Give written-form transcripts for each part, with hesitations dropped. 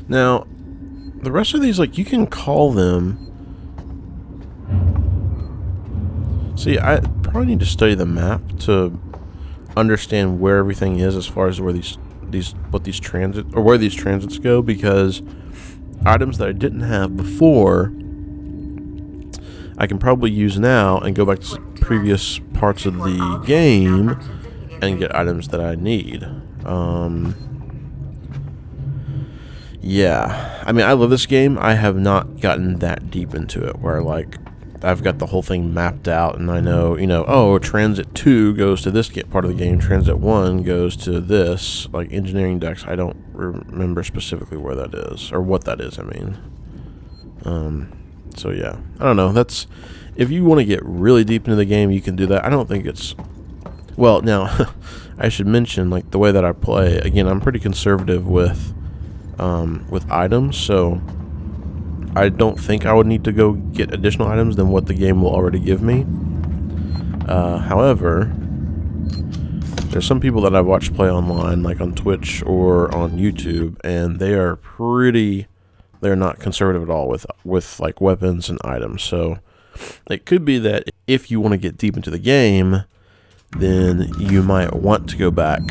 Now, the rest of these, like, you can call them. See, I probably need to study the map to understand where everything is as far as where where these transits go, because items that I didn't have before I can probably use now and go back to previous parts of the game and get items that I need. Yeah, I mean, I love this game. I have not gotten that deep into it where, like, I've got the whole thing mapped out and I know, oh, Transit 2 goes to this part of the game, Transit 1 goes to this, like, engineering decks. I don't remember specifically where that is, or what that is, I mean. So, yeah, I don't know. If you want to get really deep into the game, you can do that. I don't think it's... Well, now, I should mention, like, the way that I play, again, I'm pretty conservative with items, so I don't think I would need to go get additional items than what the game will already give me. However, there's some people that I've watched play online, like on Twitch or on YouTube, and they're not conservative at all with like weapons and items. So it could be that if you want to get deep into the game, then you might want to go back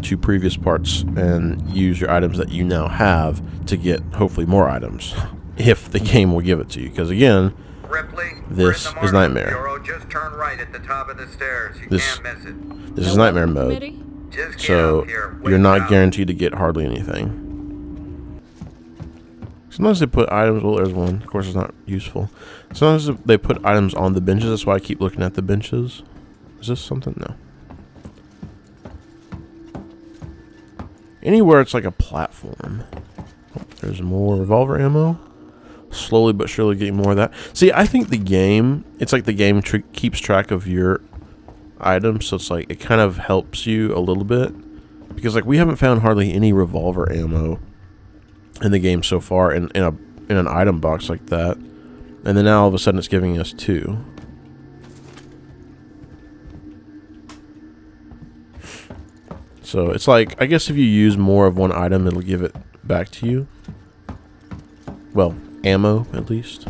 to previous parts and use your items that you now have to get hopefully more items, if the game will give it to you. Because again, Ripley, this is Nightmare. Bureau. Just turn right at the top of the stairs. You can't miss it. This is Nightmare mode, Just get so up here. you're not guaranteed to get hardly anything. Sometimes they put items, well, there's one, of course it's not useful. Sometimes they put items on the benches, that's why I keep looking at the benches. Is this something? No. Anywhere it's like a platform. Oh, there's more revolver ammo. Slowly but surely getting more of that. See, I think the game, it's like the game keeps track of your items, so it's like it kind of helps you a little bit. Because like we haven't found hardly any revolver ammo in the game so far in an item box like that. And then now all of a sudden it's giving us 2. So it's like, I guess if you use more of one item, it'll give it back to you. Well, ammo, at least.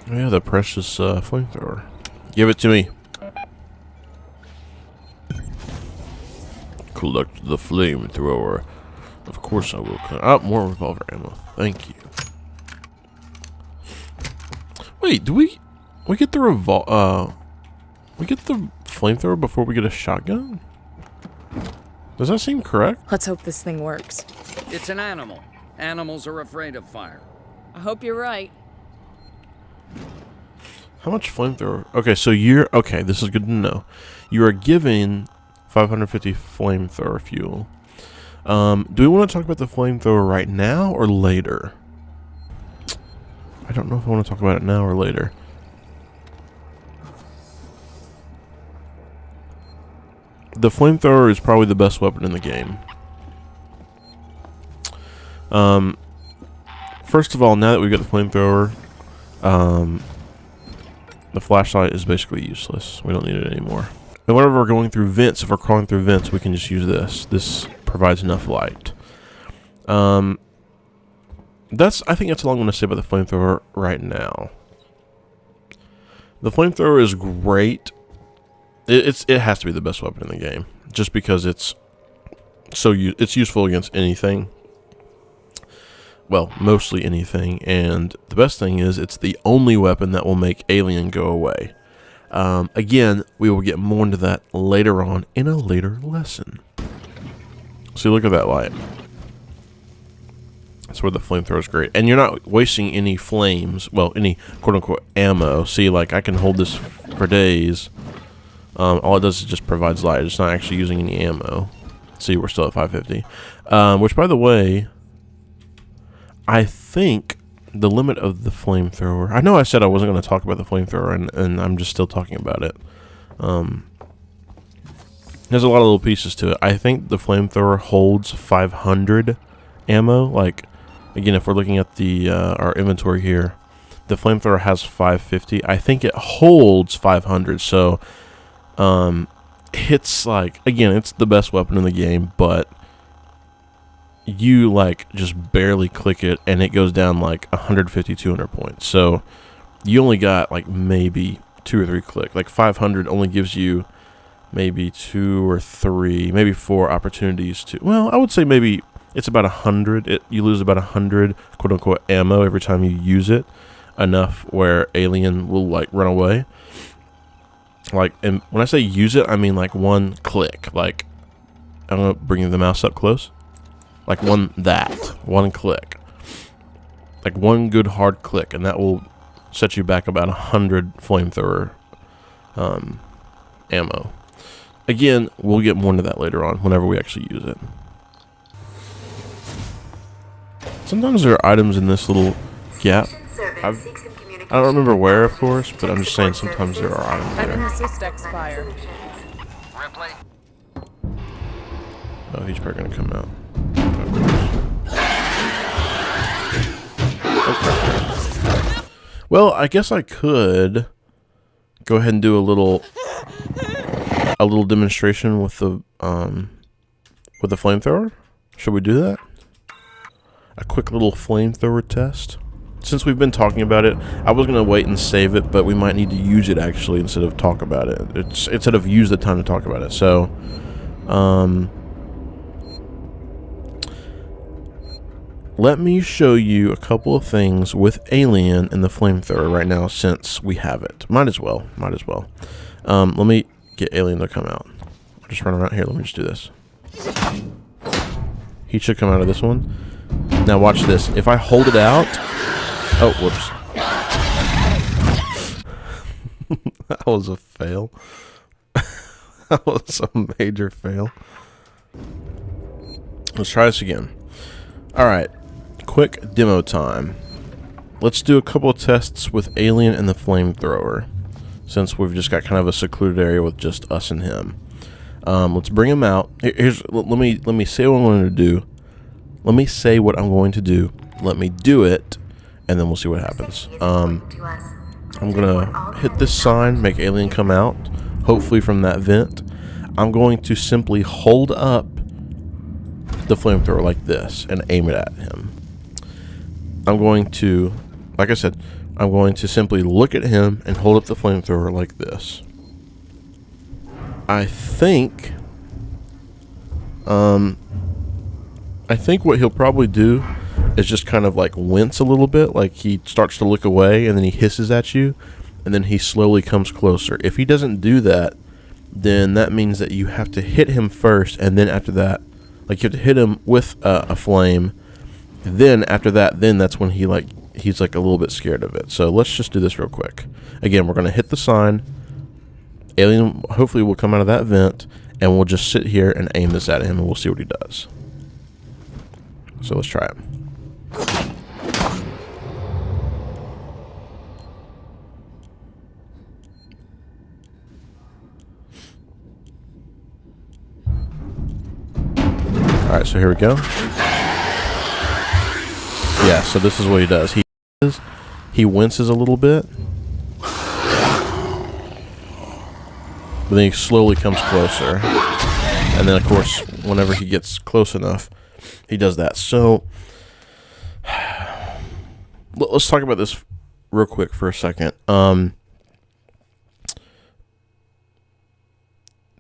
Oh yeah, the precious flamethrower. Give it to me. Collect the flamethrower. Of course I will. Oh, more revolver ammo. Thank you. Wait, do we get the we get the flamethrower before we get a shotgun? Does that seem correct? Let's hope this thing works. It's an animal. Animals are afraid of fire. I hope you're right. How much flamethrower? Okay, so okay, this is good to know. You are given 550 flamethrower fuel. Do we want to talk about the flamethrower right now or later? I don't know if I want to talk about it now or later. The flamethrower is probably the best weapon in the game. First of all, now that we've got the flamethrower, the flashlight is basically useless. We don't need it anymore. And whenever we're going through vents, if we're crawling through vents, we can just use this. This provides enough light. I think that's all I'm going to say about the flamethrower right now. The flamethrower is great. It has to be the best weapon in the game, just because it's useful against anything. Well, mostly anything, and the best thing is it's the only weapon that will make alien go away. Again, we will get more into that later on in a later lesson. See, look at that light. That's where the flamethrower is great, and you're not wasting any flames. Well, any quote-unquote ammo. See, like I can hold this for days. All it does is just provides light. It's not actually using any ammo. See, we're still at 550. Which, by the way, I think the limit of the flamethrower... I know I said I wasn't going to talk about the flamethrower, and I'm just still talking about it. There's a lot of little pieces to it. I think the flamethrower holds 500 ammo. Like, again, if we're looking at the our inventory here, the flamethrower has 550. I think it holds 500, so... it's like, again, it's the best weapon in the game, but you like just barely click it and it goes down like 150, 200 points. So you only got like maybe 2 or 3 click. Like 500 only gives you maybe 2 or 3, maybe 4 opportunities to. Well, I would say maybe it's about 100. You lose about 100 quote unquote ammo every time you use it, enough where alien will like run away. Like, and when I say use it, I mean like 1 click. Like, I'm gonna bring the mouse up close. Like 1 click. Like 1 good hard click, and that will set you back about 100 flamethrower ammo. Again, we'll get more into that later on whenever we actually use it. Sometimes there are items in this little gap. I don't remember where, of course, but I'm just saying sometimes there are items I'm in there. the cyst expire. Ripley. Oh, he's probably gonna come out. Okay. Well, I guess I could go ahead and do a little demonstration with the flamethrower. Should we do that? A quick little flamethrower test. Since we've been talking about it, I was gonna wait and save it, but we might need to use it actually instead of talk about it. Instead of use the time to talk about it. So, let me show you a couple of things with Alien and the flamethrower right now since we have it. Might as well. Let me get Alien to come out. I'll just run around here. Let me just do this. He should come out of this one. Now watch this. If I hold it out... Oh, whoops. That was a fail. That was a major fail. Let's try this again. Alright. Quick demo time. Let's do a couple of tests with Alien and the flamethrower, since we've just got kind of a secluded area with just us and him. Let's bring him out. Let me say what I'm going to do. Let me say what I'm going to do. Let me do it, and then we'll see what happens. I'm gonna hit this sign, make Alien come out, hopefully from that vent. I'm going to simply hold up the flamethrower like this and aim it at him. I'm going to, like I said, I'm going to simply look at him and hold up the flamethrower like this. I think what he'll probably do is just kind of like wince a little bit, like he starts to look away and then he hisses at you and then he slowly comes closer. If he doesn't do that, then that means that you have to hit him first, and then after that, like you have to hit him with a flame. Then after that, then that's when he's like a little bit scared of it. So let's just do this real quick. Again, we're gonna hit the sign. Alien hopefully will come out of that vent, and we'll just sit here and aim this at him, and we'll see what he does. So let's try it. Alright, so here we go. Yeah, so this is what he does. He winces a little bit, but then he slowly comes closer. And then, of course, whenever he gets close enough, he does that. So, let's talk about this real quick for a second.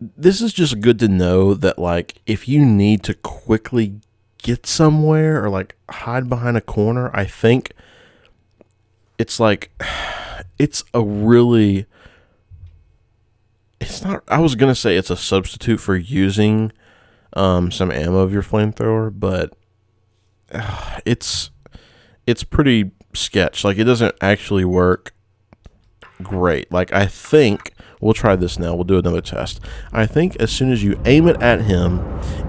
This is just good to know that, like, if you need to quickly get somewhere or, like, hide behind a corner, I think it's, like, it's a really... It's not... I was going to say it's a substitute for using some ammo of your flamethrower, but it's pretty sketch. Like, it doesn't actually work great. Like, I think... We'll try this now. We'll do another test. I think as soon as you aim it at him,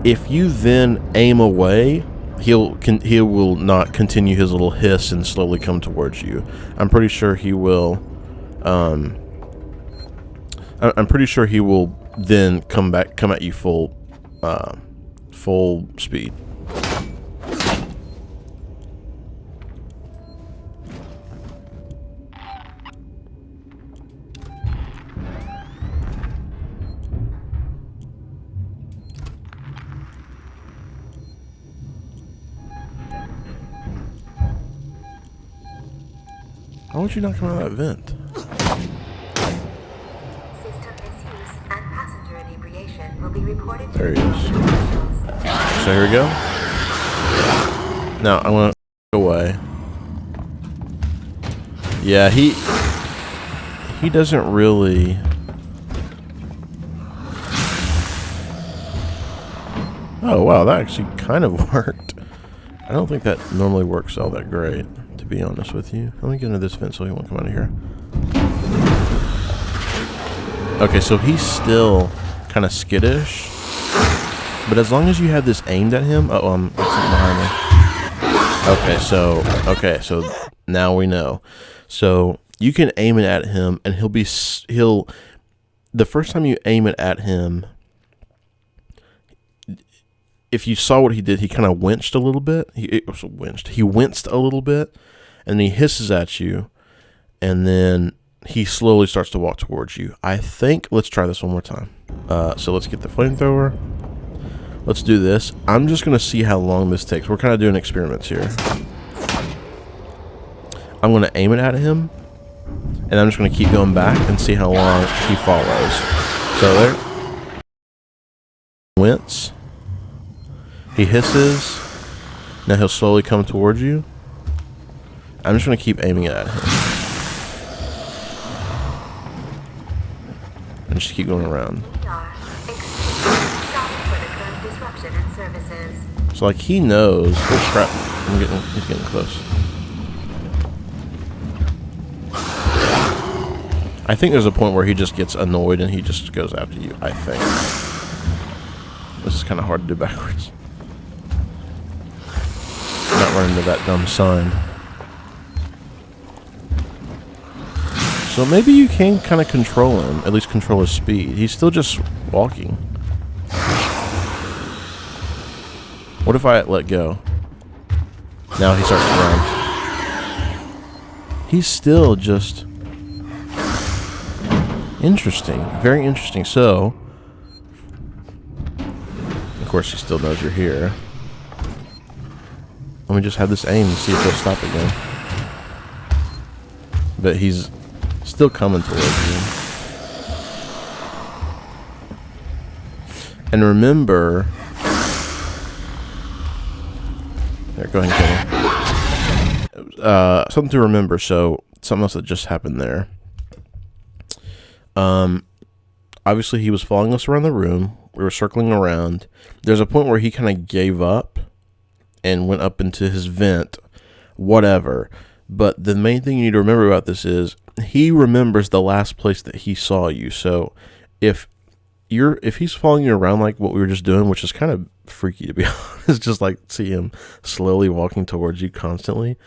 if you then aim away, he will not continue his little hiss and slowly come towards you. I'm pretty sure he will. I'm pretty sure he will then come at you full speed. Why would you not come out of that vent? System misuse and passenger inebriation will be reported to There he is. officials. So here we go. Now I'm gonna go away. Yeah, he doesn't really. Oh wow, that actually kind of worked. I don't think that normally works all that great, to be honest with you. Let me get into this vent so he won't come out of here. Okay, so he's still kind of skittish, but as long as you have this aimed at him. Oh, I'm sitting behind me. Okay, so now we know. So you can aim it at him, and he'll. The first time you aim it at him, if you saw what he did, he kind of winced a little bit. He winced a little bit, and he hisses at you, and then he slowly starts to walk towards you. I think, let's try this one more time. So let's get the flamethrower. Let's do this. I'm just going to see how long this takes. We're kind of doing experiments here. I'm going to aim it at him, and I'm just going to keep going back and see how long he follows. So there. Wince. He hisses. Now he'll slowly come towards you. I'm just going to keep aiming it at him. And just keep going around. So like he knows. Oh crap. He's getting close. I think there's a point where he just gets annoyed and he just goes after you, I think. This is kind of hard to do backwards. Not run into that dumb sign. So maybe you can kind of control him, at least control his speed. He's still just walking. What if I let go? Now he starts to run. He's still just interesting, very interesting. So, of course, he still knows you're here. Let me just have this aim and see if he'll stop again. But he's still coming towards you. And remember, there, go ahead and kill him. Something to remember. So something else that just happened there. Obviously he was following us around the room. We were circling around. There's a point where he kind of gave up and went up into his vent, whatever. But the main thing you need to remember about this is he remembers the last place that he saw you. So if he's following you around like what we were just doing, which is kind of freaky to be honest, just like see him slowly walking towards you constantly.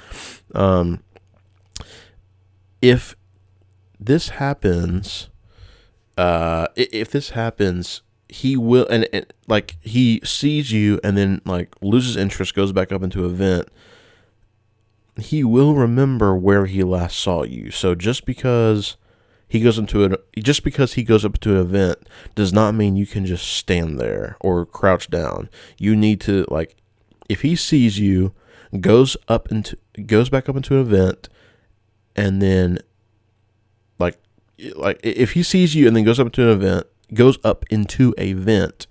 If this happens, he will, and like he sees you and then like loses interest, goes back up into a vent. He will remember where he last saw you. So just because he goes up to an event does not mean you can just stand there or crouch down. You need to, like, if he sees you, goes back up into an event, and then like if he sees you and then goes up into a vent,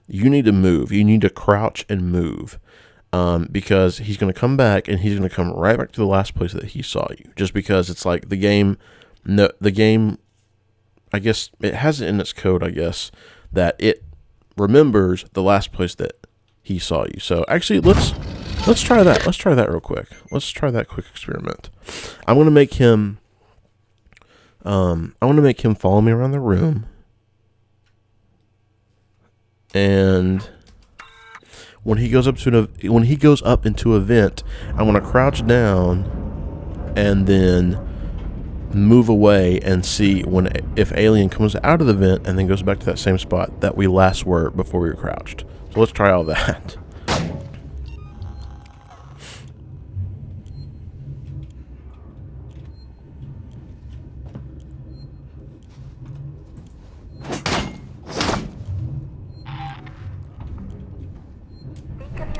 you need to move. You need to crouch and move. Because he's going to come back and he's going to come right back to the last place that he saw you. Just because it's like the game, I guess it has it in its code, I guess, that it remembers the last place that he saw you. So actually, let's try that. Let's try that real quick. Let's try that quick experiment. I'm going to make him, follow me around the room. And when he goes up into a vent, I'm gonna crouch down and then move away and see if alien comes out of the vent and then goes back to that same spot that we last were before we were crouched. So let's try all that.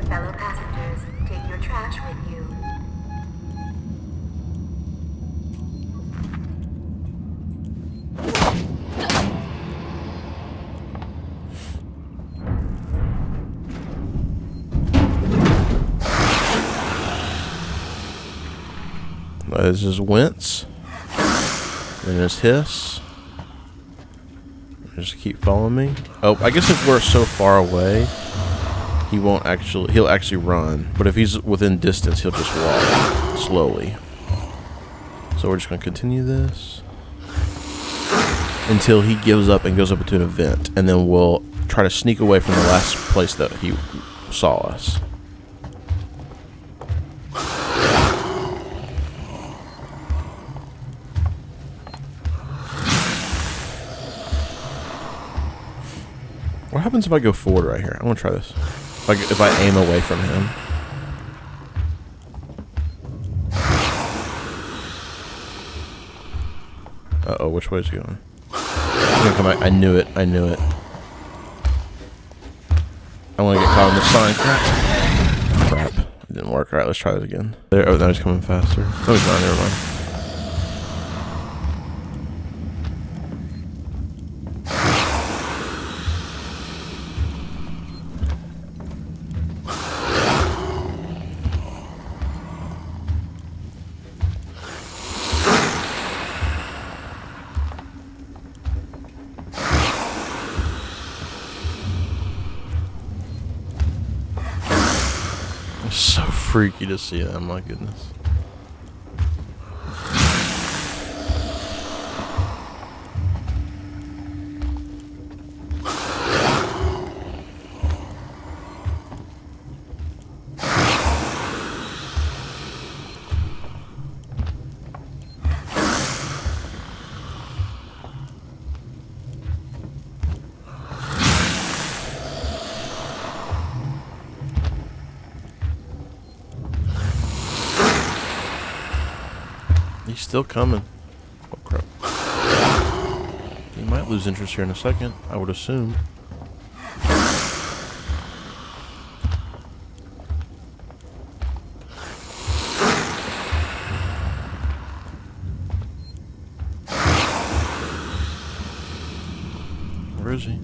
Fellow passengers, take your trash with you. There's his wince. And his hiss. Just keep following me. Oh, I guess if we're so far away, he won't actually. He'll actually run. But if he's within distance, he'll just walk slowly. So we're just gonna continue this until he gives up and goes up into an event, and then we'll try to sneak away from the last place that he saw us. What happens if I go forward right here? I want to try this. If I aim away from him. Uh-oh, which way is he going? He's gonna come back. I knew it. I knew it. I want to get caught on the sign. Crap. It didn't work. Alright, let's try it again. There. Oh, now he's coming faster. No, he's not. Never mind. It's so freaky to see that, my goodness. He's still coming. Oh, crap. He might lose interest here in a second, I would assume. Where is he?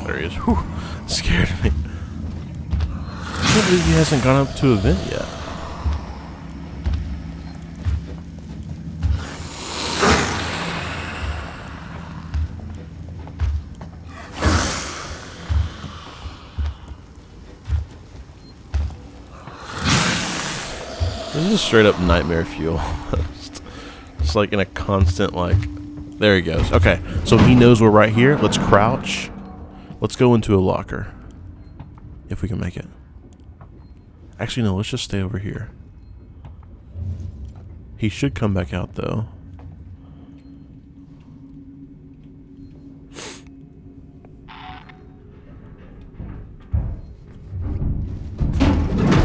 There he is. Whew. Scared me. I can't believe he hasn't gone up to event yet. This is straight up nightmare fuel. It's like in a constant, like, there he goes. Okay, so he knows we're right here. Let's crouch. Let's go into a locker. If we can make it. Actually, no, let's just stay over here. He should come back out, though.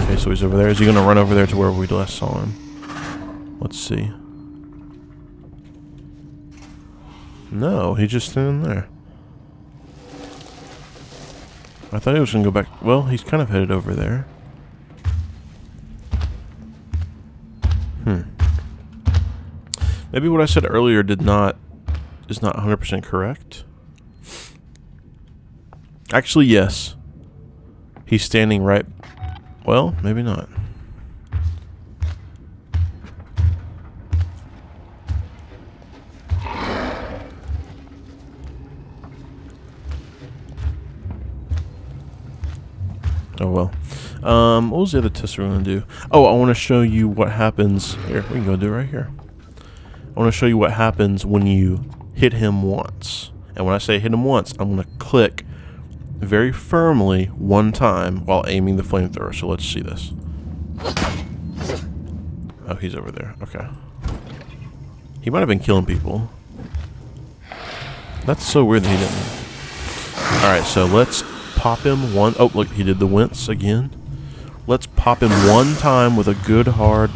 Okay, so he's over there. Is he going to run over there to where we last saw him? Let's see. No, he's just standing there. I thought he was going to go back. Well, he's kind of headed over there. Maybe what I said earlier is not 100% correct. Actually, yes. He's standing right. Well, maybe not. Oh well. What was the other test we're going to do? Oh, I want to show you what happens. Here, we can go do it right here. I want to show you what happens when you hit him once. And when I say hit him once, I'm going to click very firmly one time while aiming the flamethrower. So let's see this. Oh, he's over there. Okay. He might have been killing people. That's so weird that he didn't. Alright, so let's pop him one. Oh, look, he did the wince again. Let's pop him one time with a good hard.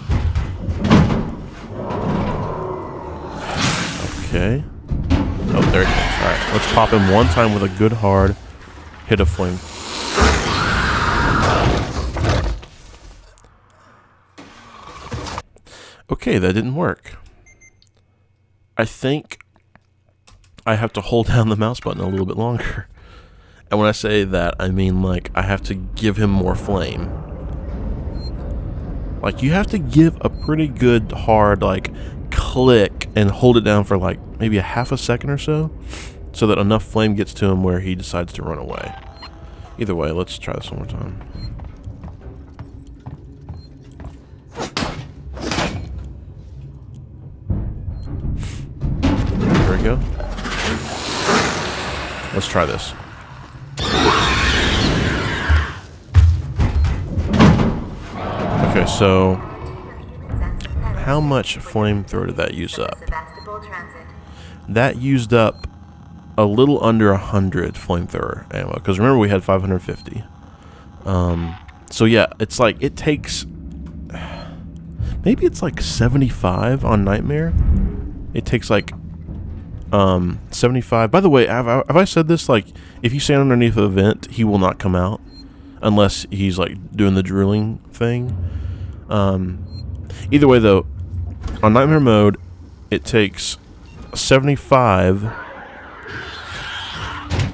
Okay. Oh, there he goes. Alright, let's pop him one time with a good hard hit of flame. Okay, that didn't work. I think I have to hold down the mouse button a little bit longer. And when I say that, I mean like I have to give him more flame. Like, you have to give a pretty good hard, like, click and hold it down for, like, maybe a half a second or so that enough flame gets to him where he decides to run away. Either way, let's try this one more time. There we go. Let's try this. Okay, so how much flamethrower did that use up? Sebastopol Transit. That used up a little under 100 flamethrower ammo, because remember we had 550. So yeah, it's like it takes maybe it's like 75 on Nightmare. It takes like 75. By the way, have I said this? Like, if you stand underneath a vent, he will not come out unless he's like doing the drooling thing. Either way, though, on Nightmare mode, it takes 75.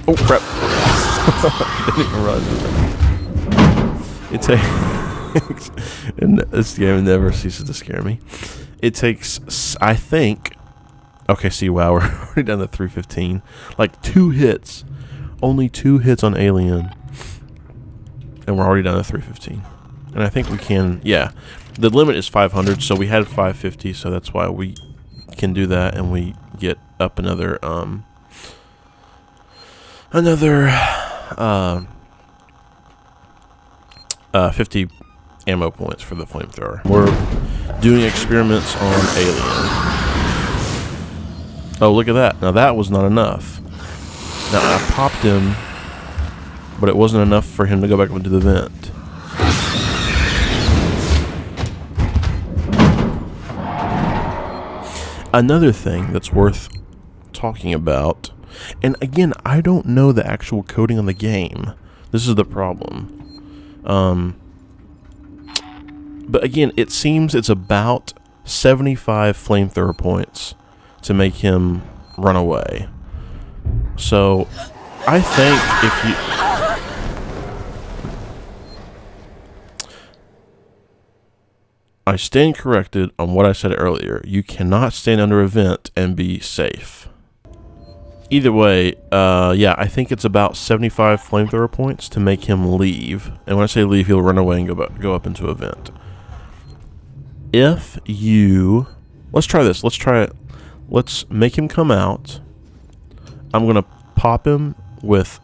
Oh crap! Didn't even run. It takes, and this game never ceases to scare me. It takes, I think. Okay, see, wow, we're already down to 315. Like 2 hits, only 2 hits on Alien, and we're already down to 315. And I think we can, yeah. The limit is 500, so we had 550, so that's why we can do that, and we get up another 50 ammo points for the flamethrower. We're doing experiments on Alien. Oh, look at that. Now that was not enough. Now I popped him, but it wasn't enough for him to go back into the vent. Another thing that's worth talking about, and again, I don't know the actual coding on the game. This is the problem. But again, it seems it's about 75 flamethrower points to make him run away. So, I think if you... I stand corrected on what I said earlier. You cannot stand under a vent and be safe. Either way, yeah, I think it's about 75 flamethrower points to make him leave. And when I say leave, he'll run away and go up into a vent. If you... Let's try this. Let's try it. Let's make him come out. I'm going to pop him with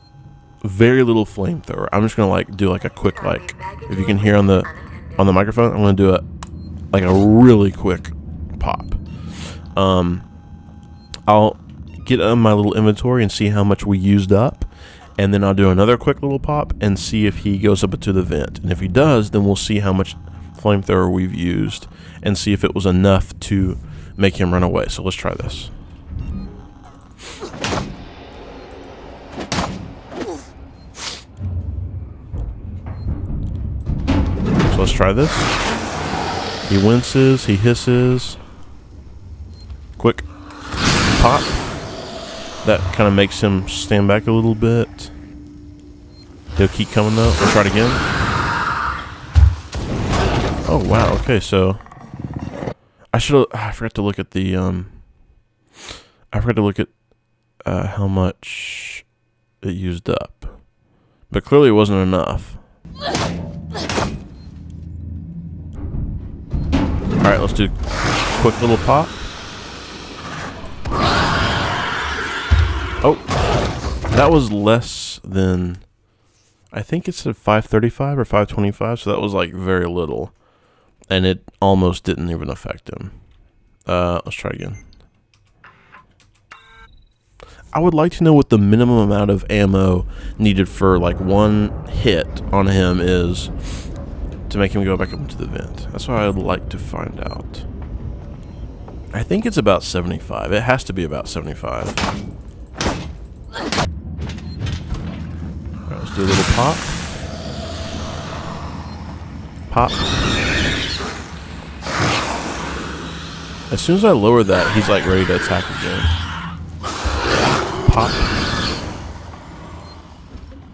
very little flamethrower. I'm just going to like do like a quick, like, if you can hear on the microphone, I'm going to do it like a really quick pop. I'll get on my little inventory and see how much we used up, and then I'll do another quick little pop and see if he goes up into the vent. And if he does, then we'll see how much flamethrower we've used and see if it was enough to make him run away. So let's try this. So let's try this. He winces, he hisses. Quick pop. That kind of makes him stand back a little bit. He'll keep coming though. Let's try it again. Oh wow, okay, so I forgot to look at the how much it used up. But clearly it wasn't enough. Alright, let's do a quick little pop. Oh, that was less than, I think it said 535 or 525, so that was like very little. And it almost didn't even affect him. Let's try again. I would like to know what the minimum amount of ammo needed for like one hit on him is to make him go back up into the vent. That's what I'd like to find out. I think it's about 75. It has to be about 75. Alright, let's do a little pop. Pop. As soon as I lower that, he's like ready to attack again. Pop.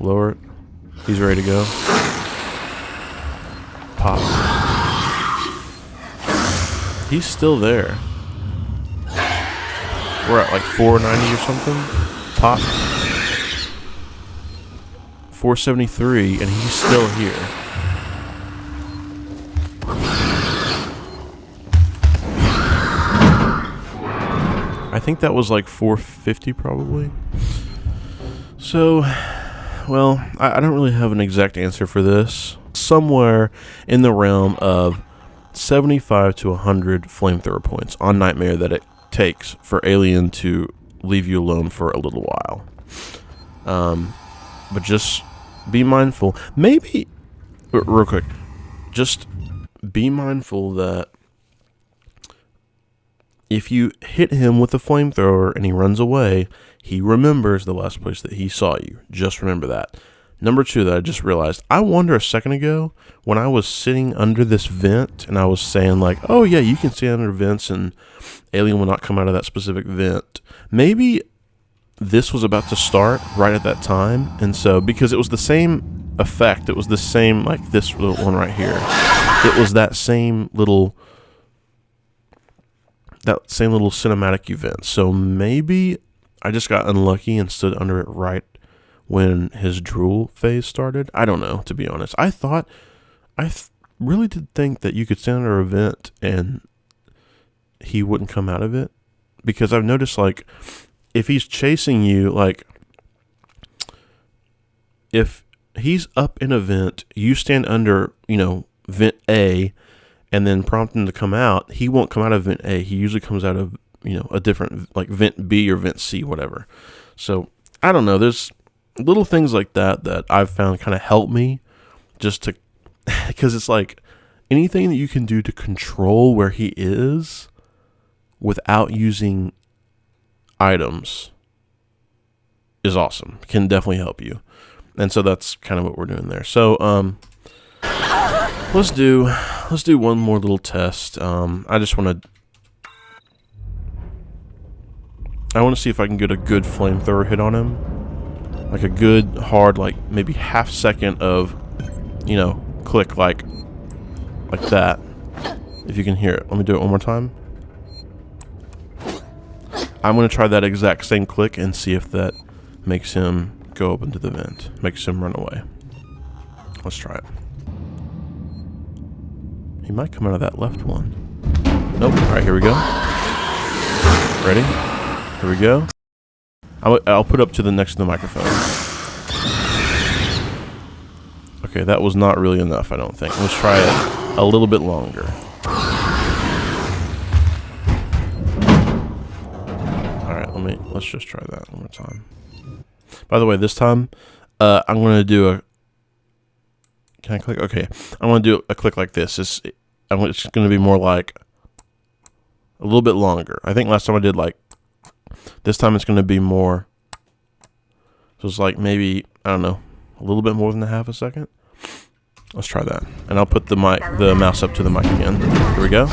Lower it. He's ready to go. Pop. He's still there. We're at like 490 or something. Top. 473, and he's still here. I think that was like 450 probably. So, well, I don't really have an exact answer for this. Somewhere in the realm of 75 to 100 flamethrower points on Nightmare that it takes for Alien to leave you alone for a little while. But just be mindful. Maybe, real quick, just be mindful that if you hit him with a flamethrower and he runs away, he remembers the last place that he saw you. Just remember that. Number 2 that I just realized, I wonder a second ago when I was sitting under this vent and I was saying like, oh yeah, you can stand under vents and Alien will not come out of that specific vent. Maybe this was about to start right at that time. And so, because it was the same effect, it was the same, like this little one right here. It was that same little cinematic event. So maybe I just got unlucky and stood under it right when his drool phase started. I don't know, to be honest. I really did think that you could stand under a vent and he wouldn't come out of it, because I've noticed like if he's chasing you, like if he's up in a vent, you stand under, vent A and then prompt him to come out, he won't come out of vent A. He usually comes out of, a different, like vent B or vent C, whatever. So I don't know. There's little things like that I've found kind of help me just to, because it's like anything that you can do to control where he is without using items is awesome. Can definitely help you. And so that's kind of what we're doing there. So let's do one more little test. I want to see if I can get a good flamethrower hit on him. Like a good hard, like maybe half second of, click like that. If you can hear it. Let me do it one more time. I'm going to try that exact same click and see if that makes him go up into the vent. Makes him run away. Let's try it. He might come out of that left one. Nope. Alright, here we go. Ready? Here we go. I'll put up to the next to the microphone. Okay, that was not really enough, I don't think. Let's try it a little bit longer. Let's just try that one more time. By the way, this time, I'm going to do a... Can I click? Okay. I'm going to do a click like this. It's going to be more like a little bit longer. I think last time I did like... This time it's going to be more... So it's like maybe, I don't know, a little bit more than a half a second. Let's try that. And I'll put the mouse up to the mic again. Here we go.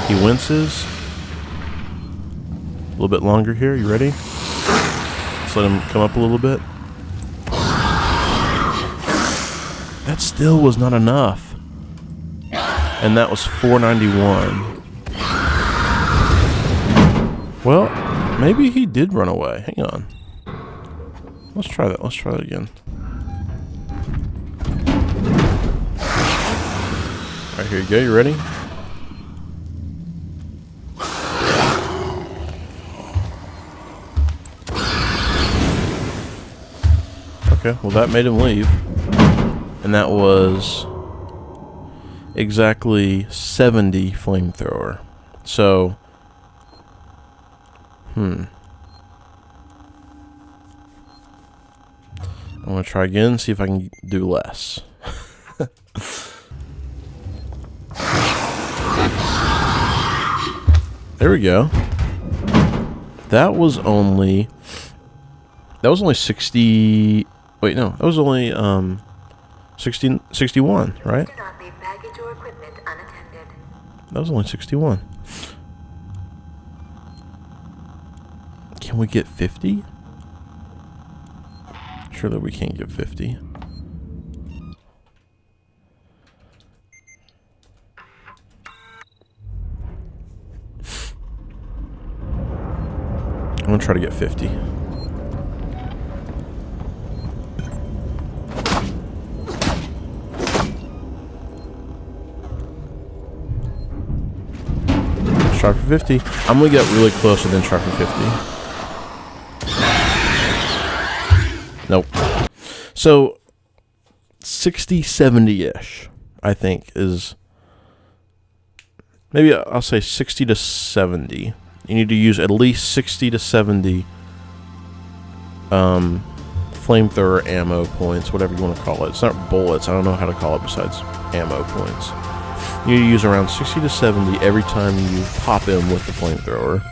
He winces. A little bit longer here. You ready? Let's let him come up a little bit. That still was not enough. And that was 491. Well, maybe he did run away. Hang on. Let's try that. Let's try that again. Alright, here you go. You ready? Okay, well that made him leave. And that was exactly 70 flamethrower. So, I'm going to try again, see if I can do less. There we go. That was only 60... Wait, no. That was only 61, right? Do not leave baggage or equipment unattended. That was only 61. Can we get 50? Surely we can't get 50. gonna try to get 50. Let's try for 50. I'm gonna get really close and then try for 50. Nope. So 60, 70-ish, I think, is maybe I'll say 60 to 70. You need to use at least 60 to 70 flamethrower ammo points, whatever you want to call it. It's not bullets. I don't know how to call it besides ammo points. You need to use around 60 to 70 every time you pop in with the flamethrower.